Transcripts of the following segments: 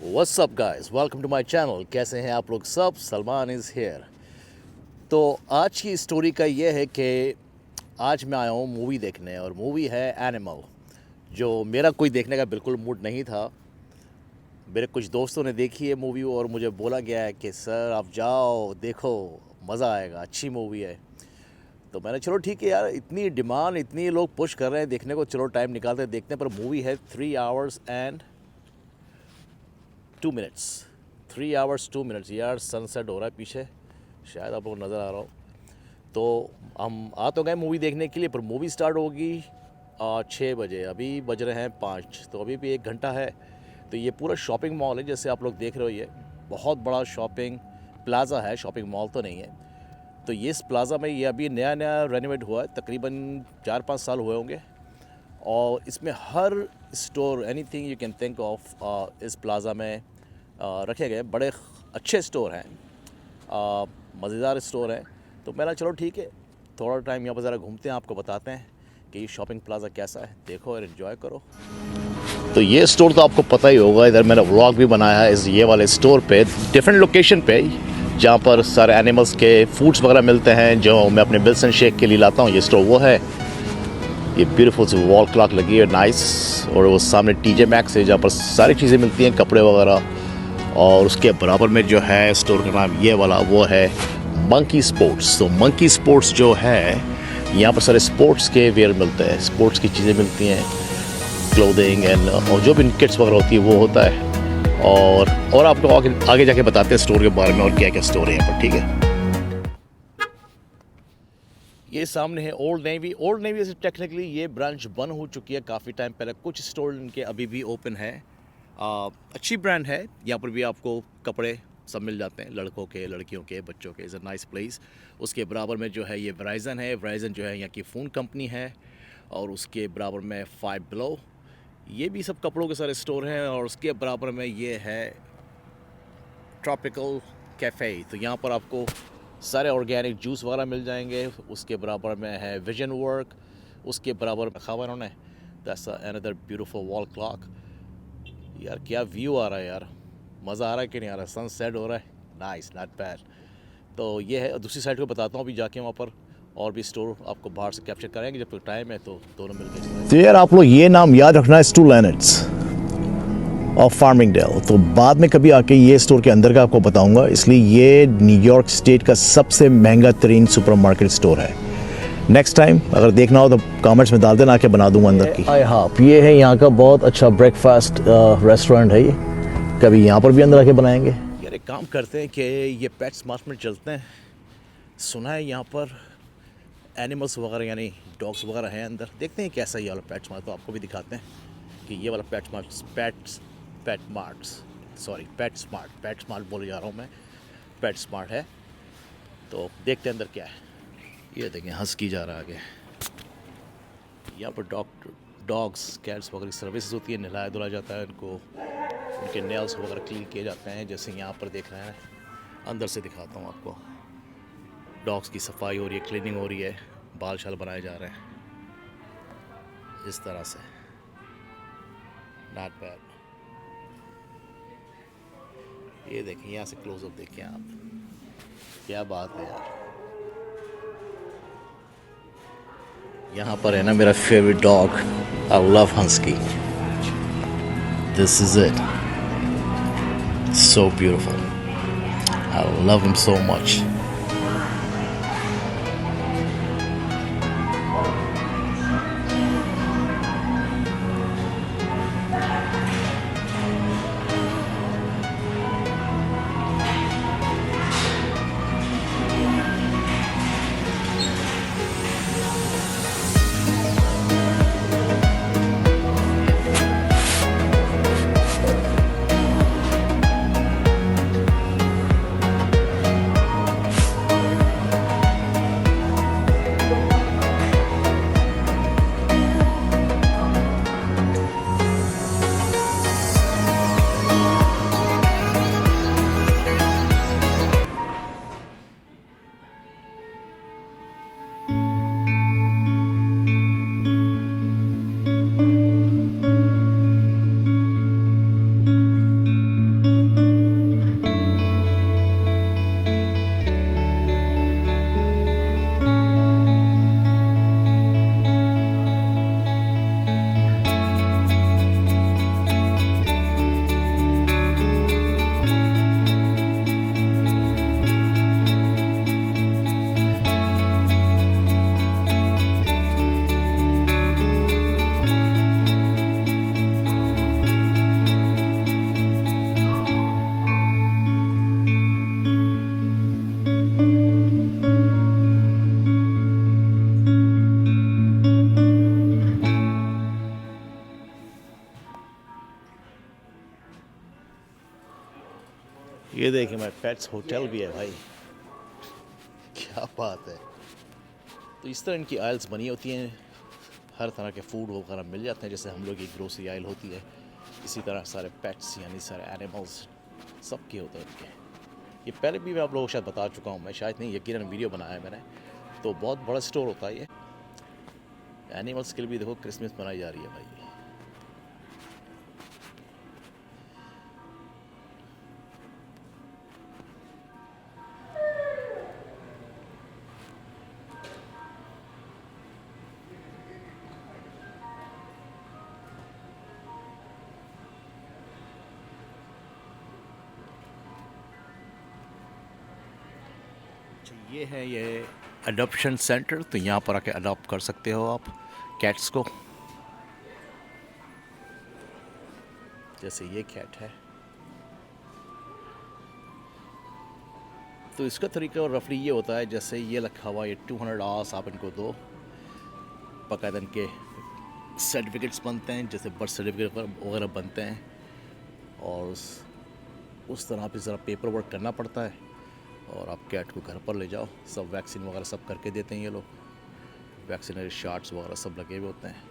What's up guys, welcome to my channel. कैसे हैं आप लोग सब? Salman is here. तो आज की स्टोरी का ये है कि आज मैं आया हूँ मूवी देखने, और मूवी है एनिमल, जो मेरा कोई देखने का बिल्कुल मूड नहीं था। मेरे कुछ दोस्तों ने देखी है मूवी और मुझे बोला गया है कि सर आप जाओ देखो, मज़ा आएगा, अच्छी मूवी है। तो मैंने चलो ठीक है यार, इतनी डिमांड, इतनी लोग पुश कर रहे हैं देखने को, चलो टाइम निकालते हैं देखते हैं। पर मूवी है 3 hours and 2 minutes। 3 hours 2 minutes यार। सनसेट हो रहा है पीछे, शायद आप लोग नज़र आ रहा हो। तो हम आ तो गए मूवी देखने के लिए, पर मूवी स्टार्ट होगी 6 बजे, अभी बज रहे हैं 5, तो अभी भी 1 घंटा है। तो ये पूरा शॉपिंग मॉल है, जैसे आप लोग देख रहे हो, ये बहुत बड़ा शॉपिंग प्लाज़ा है, शॉपिंग मॉल तो नहीं है। तो ये इस प्लाज़ा में ये अभी नया नया रेनोवेट हुआ है, तकरीबन 4-5 साल हुए होंगे। और इसमें हर store, anything you can think of, इस प्लाज़ा में रखे गए। बड़े अच्छे स्टोर हैं, मज़ेदार स्टोर हैं। तो मैंने चलो ठीक है, थोड़ा टाइम यहाँ पर ज़रा घूमते हैं, आपको बताते हैं कि ये शॉपिंग प्लाज़ा कैसा है। देखो और एंजॉय करो। तो ये स्टोर तो आपको पता ही होगा, इधर मैंने व्लॉग भी बनाया है इस ये वाले स्टोर पे, डिफरेंट लोकेशन पे, जहाँ पर सारे एनिमल्स के फूड्स वगैरह मिलते हैं जो मैं अपने बिल्सन शेक के लिए लाता हूँ। ये स्टोर वो है। ये ब्यूटीफुल सी वॉल क्लॉक लगी है, नाइस। और वो सामने टीजे मैक्स है, जहाँ पर सारी चीज़ें मिलती हैं, कपड़े वगैरह। और उसके बराबर में जो है स्टोर का नाम ये वाला, वो है मंकी स्पोर्ट्स। तो मंकी स्पोर्ट्स जो है, यहाँ पर सारे स्पोर्ट्स के वेयर मिलते हैं, स्पोर्ट्स की चीज़ें मिलती हैं, क्लोथिंग एंड, और जो भी किट्स वगैरह होती है वो होता है। और आपको आगे जाके बताते हैं स्टोर के बारे में और क्या क्या स्टोर है यहाँ पर, ठीक है। ये सामने है ओल्ड नेवी। ओल्ड नेवी से टेक्निकली ये ब्रांच बंद हो चुकी है काफ़ी टाइम पहले, कुछ स्टोर इनके अभी भी ओपन है। अच्छी ब्रांड है, यहाँ पर भी आपको कपड़े सब मिल जाते हैं, लड़कों के, लड़कियों के, बच्चों के। Is a nice place. उसके बराबर में जो है ये वेराइज़न है। वेराइज़न जो है यहाँ की फ़ोन कंपनी है। और उसके बराबर में 5 Below, ये भी सब कपड़ों के सारे स्टोर हैं। और उसके बराबर में ये है ट्रॉपिकल कैफ़े। तो यहाँ पर आपको सारे ऑर्गेनिक जूस वगैरह मिल जाएंगे। उसके बराबर में है विजन वर्क। उसके बराबर में रखा हुआ इन्होंने, that's another beautiful wall clock. यार क्या व्यू आ रहा है यार, मज़ा आ रहा है कि नहीं आ रहा है? सनसेट हो रहा है, नाइस, नॉट बैड। तो ये है। दूसरी साइड को बताता हूँ अभी जाके, वहाँ पर और भी स्टोर आपको बाहर से कैप्चर करेंगे जब तक टाइम है, तो दोनों मिलकर। तो यार आप लोग ये नाम याद रखना है, स्टू लैनेट्स ऑफ फार्मिंगडेल। तो बाद में कभी आके ये स्टोर के अंदर का आपको बताऊंगा, इसलिए ये न्यूयॉर्क स्टेट का सबसे महंगा तरीन सुपरमार्केट स्टोर है। नेक्स्ट टाइम अगर देखना हो तो कमेंट्स में डाल देना, आके बना दूंगा अंदर की। आई हाप ये है यहाँ का बहुत अच्छा ब्रेकफास्ट रेस्टोरेंट है ये, कभी यहाँ पर भी अंदर आके बनाएंगे। यार एक काम करते हैं कि ये पेट स्मार्ट में चलते हैं। सुना है यहाँ पर एनिमल्स वगैरह यानी डॉग्स वगैरह हैं अंदर, देखते हैं कैसा ये वाला पेट स्मार्ट। तो आपको भी दिखाते हैं कि ये वाला पेट स्मार्ट बोले जा रहा हूँ मैं, पेट स्मार्ट है। तो देखते हैं अंदर क्या है। ये देखें, हस्की जा रहा है आगे। यहाँ पर डॉग्स कैट्स वगैरह की सर्विसेज होती है, नहलाया धुलाया जाता है इनको, उनके नेल्स वगैरह क्लीन किए जाते हैं, जैसे यहाँ पर देख रहे हैं। अंदर से दिखाता हूँ आपको, डॉग्स की सफाई हो रही है, क्लीनिंग हो रही है, बाल शाल बनाए जा रहे हैं इस तरह से, नॉट बैड। ये देखें, यहाँ से क्लोजअप देखें आप, क्या बात है यार। यहाँ पर है ना मेरा favourite dog, I love husky. This is it, so beautiful, I love him so much. ये देखिए मैं पेट्स होटल भी है भाई, क्या बात है। तो इस तरह इनकी आयल्स बनी होती हैं, हर तरह के फूड वगैरह मिल जाते हैं, जैसे हम लोग की ग्रोसरी आयल होती है, इसी तरह सारे पेट्स यानी सारे एनिमल्स सब के होते हैं इनके। ये पहले भी मैं आप लोगों को शायद बता चुका हूँ, मैं शायद नहीं, यकीनन वीडियो बनाया है मैंने। तो बहुत बड़ा स्टोर होता है ये, एनिमल्स के लिए भी देखो क्रिसमस मनाई जा रही है भाई। ये है ये अडॉप्शन सेंटर, तो यहाँ पर आके अडॉप्ट कर सकते हो आप कैट्स को। जैसे ये कैट है, तो इसका तरीका रफली ये होता है, जैसे ये रखा हुआ, ये $200 आप इनको दो, बाकायदा इनके सर्टिफिकेट्स बनते हैं, जैसे बर्थ सर्टिफिकेट वगैरह बनते हैं, और उस तरह पे ज़रा पेपर वर्क करना पड़ता है, और आप कैट को घर पर ले जाओ, सब वैक्सीन वगैरह सब करके देते हैं ये लोग, वैक्सीनरी शॉट्स वगैरह सब लगे हुए होते हैं।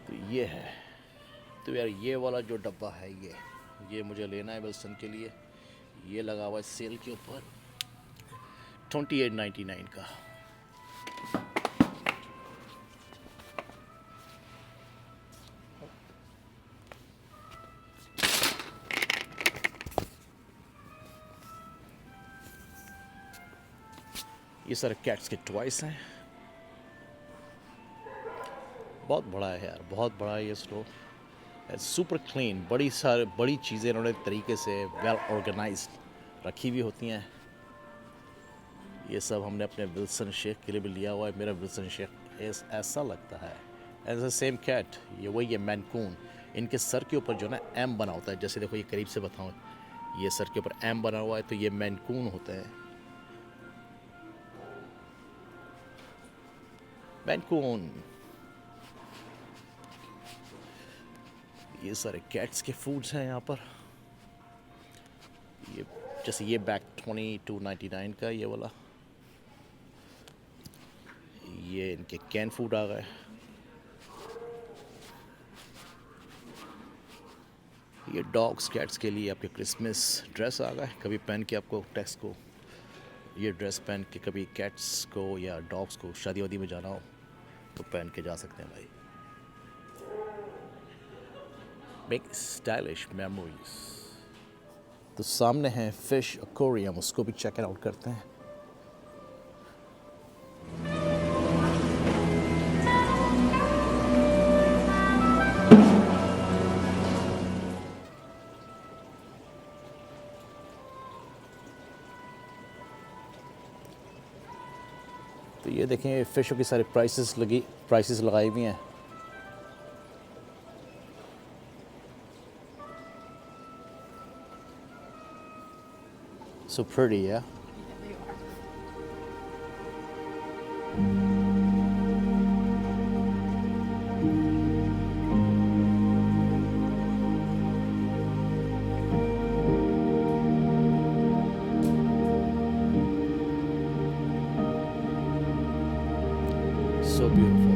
तो ये है, तो यार ये वाला जो डब्बा है ये मुझे लेना है विल्सन के लिए। ये लगा हुआ है सेल के ऊपर 28.99 का। ये सारे कैट्स के टॉयस हैं, बहुत बड़ा है यार, बहुत बड़ा है ये स्टोर, सुपर क्लीन, बड़ी चीज़ें इन्होंने तरीके से वेल ऑर्गेनाइज्ड रखी हुई होती हैं। ये सब हमने अपने विल्सन शेख के लिए भी लिया हुआ है। मेरा विल्सन शेख ऐसा लगता है एज अ सेम कैट, ये वही है मैनकून। इनके सर के ऊपर जो ना एम बना होता है, जैसे देखो ये करीब से बताऊँ, ये सर के ऊपर एम बना हुआ है, तो ये मैनकून होते हैं, मैनकून। ये सारे कैट्स के फूड्स हैं यहाँ पर। ये जैसे ये बैग 22.99 का, ये वाला, ये इनके कैन फूड आ गए। ये डॉग्स कैट्स के लिए आपके क्रिसमस ड्रेस आ गए, कभी पहन के आपको टैक्स को ये ड्रेस पहन के कभी कैट्स को या डॉग्स को शादी वादी में जाना हो तो पहन के जा सकते हैं भाई। Make stylish memories. तो सामने है फिश एक्वेरियम, उसको भी चेक आउट करते हैं। तो ये देखें फिशों की सारी प्राइसेस लगाई हुई हैं। So pretty, yeah? So beautiful.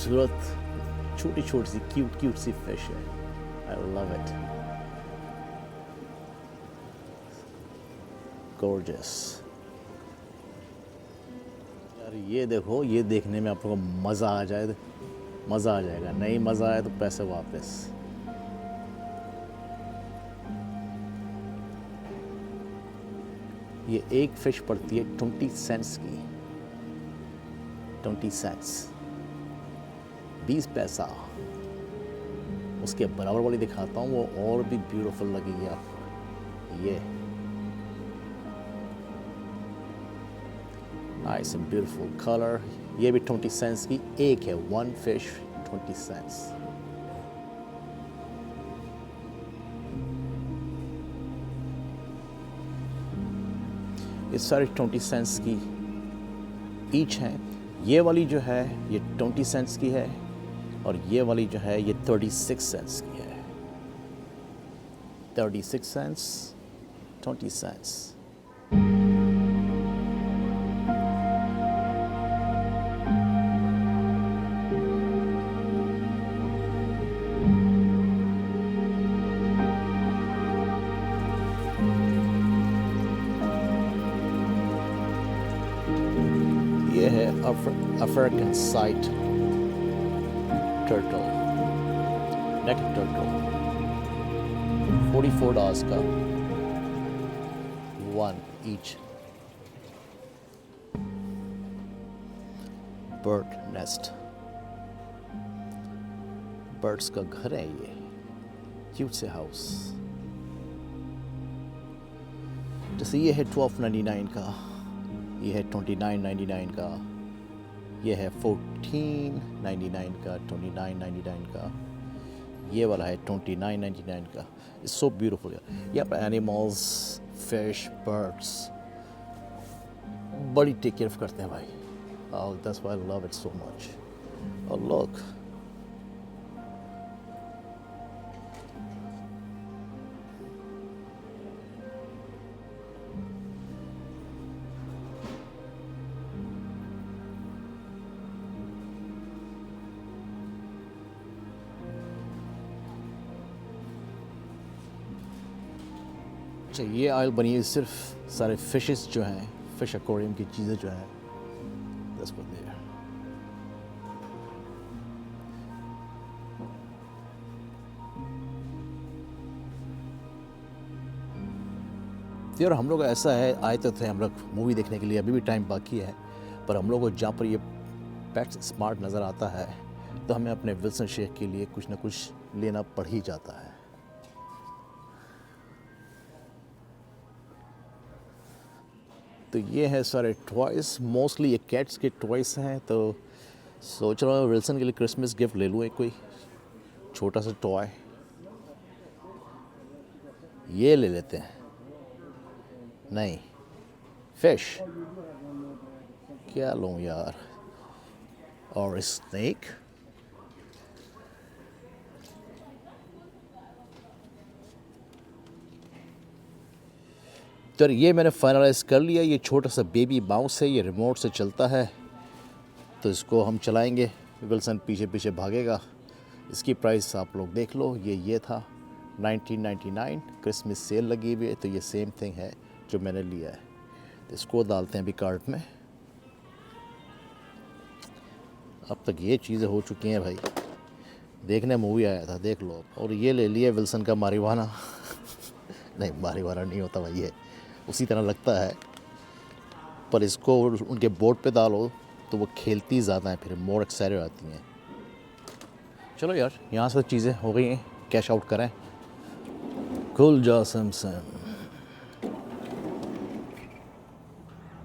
खूबसूरत छोटी छोटी सी क्यूट सी फिश है. I love it. गॉर्जियस. यार ये देखो, ये देखने में आपको मज़ा आ जाएगा. नहीं मज़ा आए तो पैसे वापस. ये एक फिश पड़ती है 20 सेंट्स की. 20 सेंट्स 20 पैसा. उसके बराबर वाली दिखाता हूँ, वो और भी ब्यूटीफुल लगेगी आपको. ये नाइस एंड ब्यूटीफुल कलर. ये भी 20 सेंट्स की एक है. One fish 20 cents. ये सारी 20 सेंट्स की ईच हैं. ये वाली जो है ये 20 सेंट्स की है और ये वाली जो है ये 36 सेंट्स की है. 36 सेंट्स 20 सेंट्स. ये है अफ्रीकन साइट टर्टल, नेक टर्टल. $44 का one each. Bird nest. Birds का घर है ये. क्यूट से हाउस. जैसे ये है $12.99 का, ये है $29.99 का, ये है $14.99 का, $29.99 का, ये वाला है $29.99 का. It's so beautiful. ये पर एनिमल्स, फिश, बर्ड्स बड़ी टेक केयर करते हैं भाई. That's why I love it so much. और लुक, अच्छा ये आयल बनी है सिर्फ सारे फिशेस जो हैं, फिश एक्वेरियम की चीज़ें जो हैं. That's what they are. यार हम लोग ऐसा है, आए तो थे हम लोग मूवी देखने के लिए, अभी भी टाइम बाकी है, पर हम लोग को जहाँ पर ये पेट्स स्मार्ट नज़र आता है तो हमें अपने विल्सन शेख के लिए कुछ ना कुछ लेना पड़ ही जाता है. तो ये है सारे टॉयस. मोस्टली ये कैट्स के टॉयस हैं. तो सोच रहा हूँ विल्सन के लिए क्रिसमस गिफ्ट ले लूँ एक कोई छोटा सा टॉय. ये ले लेते हैं. नहीं, फिश क्या लूँ यार. और स्नेक. तो ये मैंने फाइनलाइज कर लिया. ये छोटा सा बेबी बाउंस है, ये रिमोट से चलता है. तो इसको हम चलाएंगे, विल्सन पीछे पीछे भागेगा. इसकी प्राइस आप लोग देख लो. ये था 1999. क्रिसमस सेल लगी हुई है तो ये सेम थिंग है जो मैंने लिया है. तो इसको डालते हैं अभी कार्ट में. अब तक ये चीज़ें हो चुकी हैं भाई. देखने मूवी आया था, देख लो. और ये ले लिया विल्सन का मारिवाना. नहीं मारिवाना नहीं होता भाई, ये उसी तरह लगता है, पर इसको उनके बोर्ड पे डालो तो वो खेलती ज़्यादा हैं, फिर मोर एक्साइटेड आती हैं. चलो यार, यहाँ से चीज़ें हो गई हैं, कैश आउट करें. खुल जा Samsung.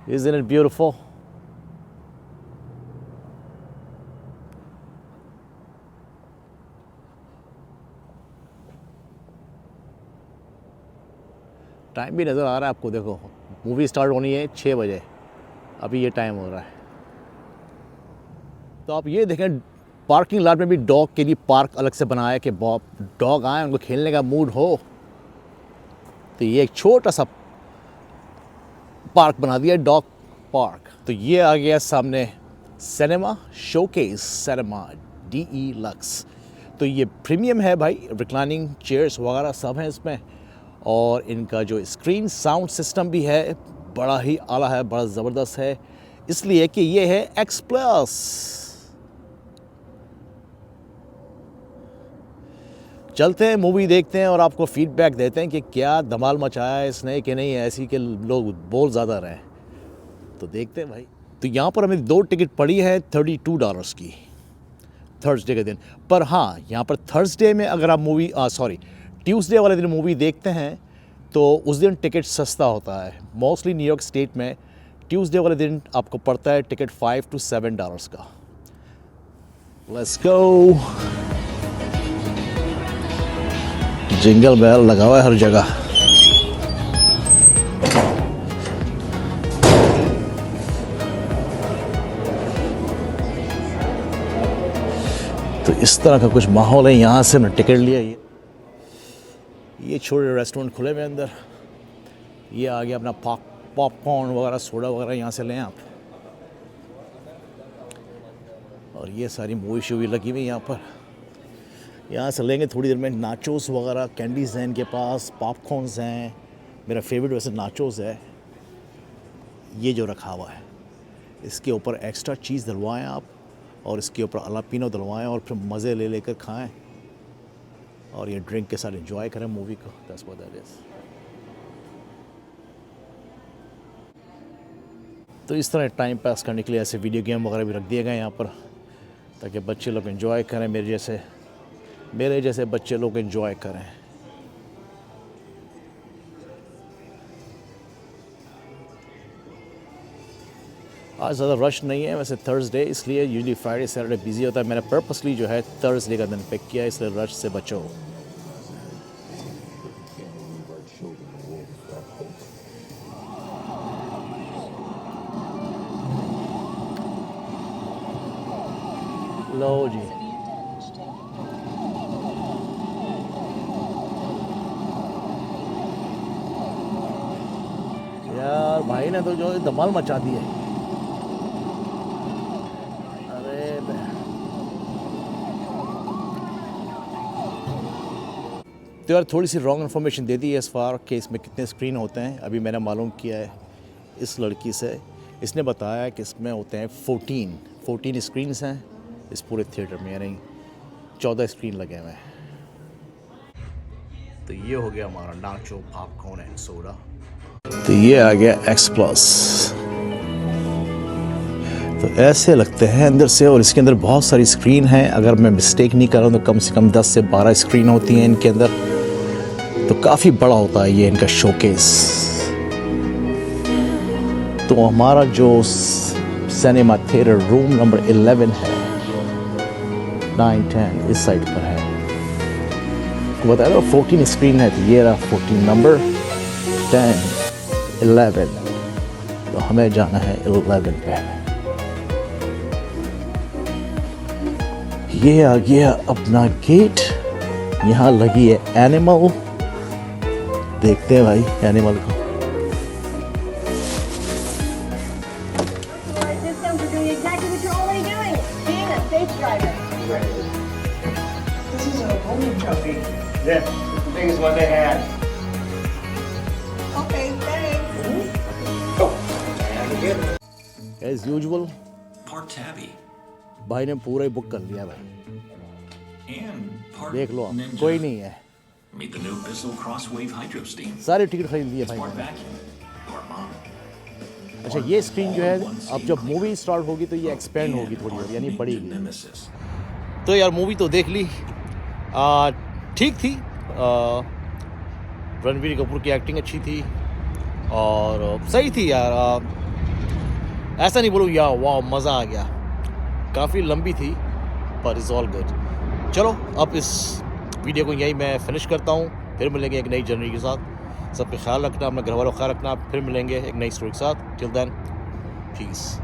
Isn't it beautiful? Time भी नज़र आ रहा है आपको. देखो मूवी स्टार्ट होनी है 6 बजे, अभी ये टाइम हो रहा है. तो आप ये देखें, पार्किंग लॉट में भी डॉग के लिए पार्क अलग से बनाया है कि डॉग आए, उनको खेलने का मूड हो. तो ये एक छोटा सा पार्क बना दिया, डॉग पार्क. तो ये आ गया सामने cinema showcase cinema DE lux. तो ये प्रीमियम है भाई, रिक्लाइनिंग चेयर्स वगैरह सब हैं इसमें, और इनका जो स्क्रीन साउंड सिस्टम भी है बड़ा ही आला है, बड़ा ज़बरदस्त है, इसलिए कि ये है X+। चलते हैं मूवी देखते हैं और आपको फीडबैक देते हैं कि क्या धमाल मचाया है इसने कि नहीं, ऐसी कि लोग बोल ज़्यादा रहे। तो देखते हैं भाई। तो यहाँ पर हमें 2 टिकट पड़ी है $32 की थर्सडे के दिन। पर हाँ, यहाँ पर थर्सडे में अगर आप ट्यूसडे वाले दिन मूवी देखते हैं तो उस दिन टिकट सस्ता होता है। मोस्टली न्यूयॉर्क स्टेट में ट्यूसडे वाले दिन आपको पड़ता है टिकट $5 to $7 का। Let's go. जिंगल बेल लगा हुआ है हर जगह। तो इस तरह का कुछ माहौल है। यहाँ से हमने टिकट लिया। ये छोटे रेस्टोरेंट खुले हुए अंदर। ये आ गया अपना पॉपकॉर्न वगैरह, सोडा वगैरह यहाँ से लें आप। और ये सारी मूवी शूवी लगी हुई यहाँ पर। यहाँ से लेंगे थोड़ी देर में। नाचोस वगैरह, कैंडीज़ हैं इनके पास, पॉपकॉर्न्स हैं। मेरा फेवरेट वैसे नाचोस है। ये जो रखा हुआ है, इसके ऊपर एक्स्ट्रा चीज़ डलवाएं आप, और इसके ऊपर अलापिनो डलवाएं और फिर मज़े ले लेकर खाएं, और ये ड्रिंक के साथ एंजॉय करें मूवी को। That's what that is. तो इस तरह टाइम पास करने के लिए ऐसे वीडियो गेम वगैरह भी रख दिए गए यहाँ पर, ताकि बच्चे लोग एंजॉय करें, मेरे जैसे बच्चे लोग एंजॉय करें। आज ज़्यादा रश नहीं है वैसे थर्सडे, इसलिए यूजली फ्राइडे सैटरडे बिजी होता है। मैंने पर्पसली जो है थर्सडे का दिन पिक किया, इसलिए रश से बचो। लो जी, यार भाई ने तो जो धमाल मचा दी है। तो यार थोड़ी सी रॉन्ग इन्फॉर्मेशन दे दी है इस बार कि इसमें कितने स्क्रीन होते हैं। अभी मैंने मालूम किया है इस लड़की से, इसने बताया कि इसमें होते हैं 14 स्क्रीन्स हैं इस पूरे थिएटर में, यानी 14 स्क्रीन लगे हुए हैं। तो ये हो गया हमारा नाचो पॉपकॉर्न एंड सोडा। तो ये आ गया X+। तो ऐसे लगते हैं अंदर से, और इसके अंदर बहुत सारी स्क्रीन हैं। अगर मैं मिस्टेक नहीं कर रहा हूँ तो कम से कम 10 से 12 स्क्रीन होती हैं इनके अंदर। तो काफ़ी बड़ा होता है ये इनका शोकेस। तो हमारा जो सिनेमा थिएटर रूम नंबर 11 है, 9, 10 इस साइड पर है। तो बता रहा 14 स्क्रीन है। तो ये रहा 14 नंबर, 10, 11। तो हमें जाना है 11 पे। ये आ गया अपना गेट। यहाँ लगी है एनिमल। देखते हैं भाई एनिमल को। Yeah, the biggest one they had. Okay, thanks. As usual, Park Tabby भाई ने पूरा ही बुक कर लिया भाई। and Park देख लो, Ninja. कोई नहीं है। Meet the new Bissell Crosswave Hydro Steam. सारे टिकट खरीद लिए भाई Part मैंने। vacuum. Part mom. अच्छा, ये स्क्रीन जो है अब जब मूवी स्टार्ट होगी तो ये एक्सपेंड होगी थोड़ी और, यानी Ninja बढ़ेगी। Nemesis. तो यार मूवी तो देख ली, ठीक थी। रणबीर कपूर की एक्टिंग अच्छी थी और सही थी यार। ऐसा नहीं बोलूँ यार वाह मज़ा आ गया। काफ़ी लंबी थी पर इज़ ऑल गुड। चलो अब इस वीडियो को यहीं मैं फिनिश करता हूँ। फिर मिलेंगे एक नई जर्नी के साथ। सबका ख्याल रखना, अपने घर वालों का ख्याल रखना। फिर मिलेंगे एक नई स्टोरी के साथ। Till then, piece.